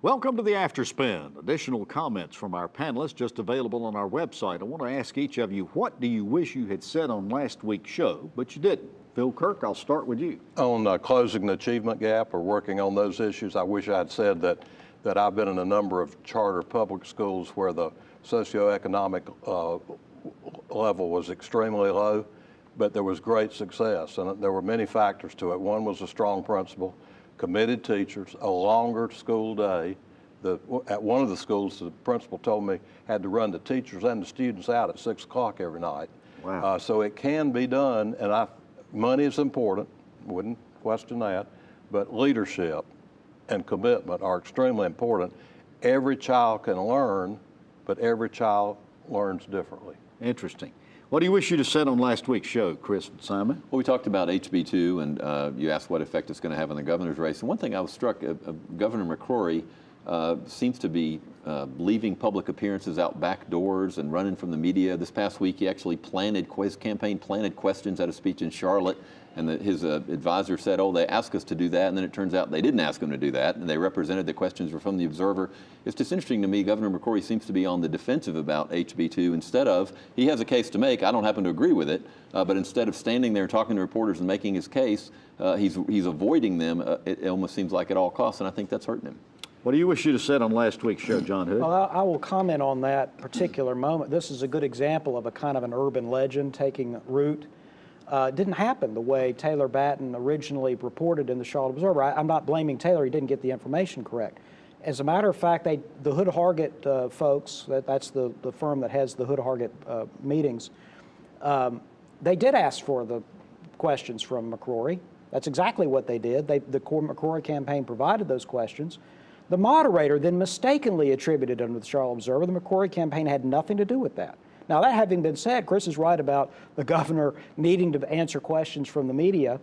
Welcome to the Afterspin. Additional comments from our panelists just available on our website. I want to ask each of you, what do you wish you had said on last week's show, but you didn't? Phil Kirk, I'll start with you. On closing the achievement gap or working on those issues, I wish I had said that I've been in a number of charter public schools where the socioeconomic level was extremely low, but there was great success, and there were many factors to it. One was a strong principal, committed teachers, a longer school day. At one of the schools, the principal told me had to run the teachers and the students out at 6 o'clock every night. Wow. So it can be done, and money is important, wouldn't question that, but leadership and commitment are extremely important. Every child can learn, but every child learns differently. Interesting. What do you wish you'd have said on last week's show, Chris and Simon? Well, we talked about HB2, and you asked what effect it's going to have on the governor's race. And one thing I was struck, Governor McCrory seems to be leaving public appearances out back doors and running from the media. This past week, he actually his campaign planted questions at a speech in Charlotte, and his advisor said, oh, they asked us to do that, and then it turns out they didn't ask him to do that, and they represented the questions were from the Observer. It's just interesting to me, Governor McCrory seems to be on the defensive about HB2 instead of, he has a case to make, I don't happen to agree with it, but instead of standing there talking to reporters and making his case, he's avoiding them, it almost seems like at all costs, and I think that's hurting him. What do you wish you'd have said on last week's show, John Hood? Well, I will comment on that particular moment. This is a good example of a kind of an urban legend taking root. It didn't happen the way Taylor Batten originally reported in the Charlotte Observer. I'm not blaming Taylor, he didn't get the information correct. As a matter of fact, the Hood-Hargett folks, that's the firm that has the Hood-Hargett meetings, they did ask for the questions from McCrory. That's exactly what they did. The McCrory campaign provided those questions. The moderator then mistakenly attributed them to the Charlotte Observer. The McCrory campaign had nothing to do with that. Now, that having been said, Chris is right about the governor needing to answer questions from the media.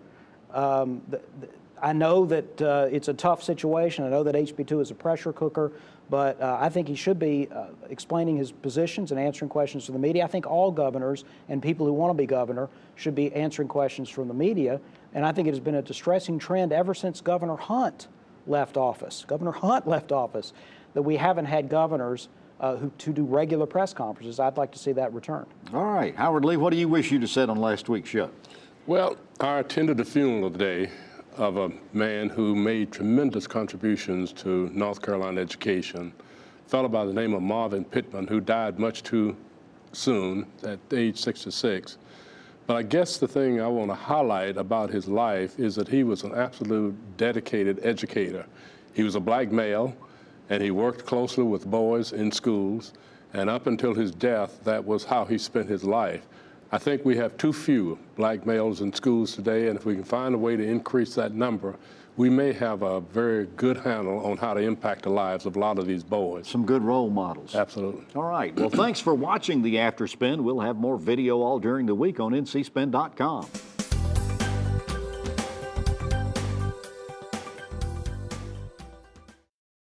I know that it's a tough situation. I know that HB2 is a pressure cooker, but I think he should be explaining his positions and answering questions from the media. I think all governors and people who want to be governor should be answering questions from the media. And I think it has been a distressing trend ever since Governor Hunt left office. Governor Hunt left office, that we haven't had governors to do regular press conferences. I'd like to see that return. All right. Howard Lee, what do you wish you'd have said on last week's show? Well, I attended the funeral today of a man who made tremendous contributions to North Carolina education, a fellow by the name of Marvin Pittman, who died much too soon at age 66. But I guess the thing I want to highlight about his life is that he was an absolute dedicated educator. He was a black male, and he worked closely with boys in schools, and up until his death, that was how he spent his life. I think we have too few black males in schools today, and if we can find a way to increase that number, we may have a very good handle on how to impact the lives of a lot of these boys. Some good role models. Absolutely. All right. Well, thanks for watching the Afterspin. We'll have more video all during the week on ncspin.com.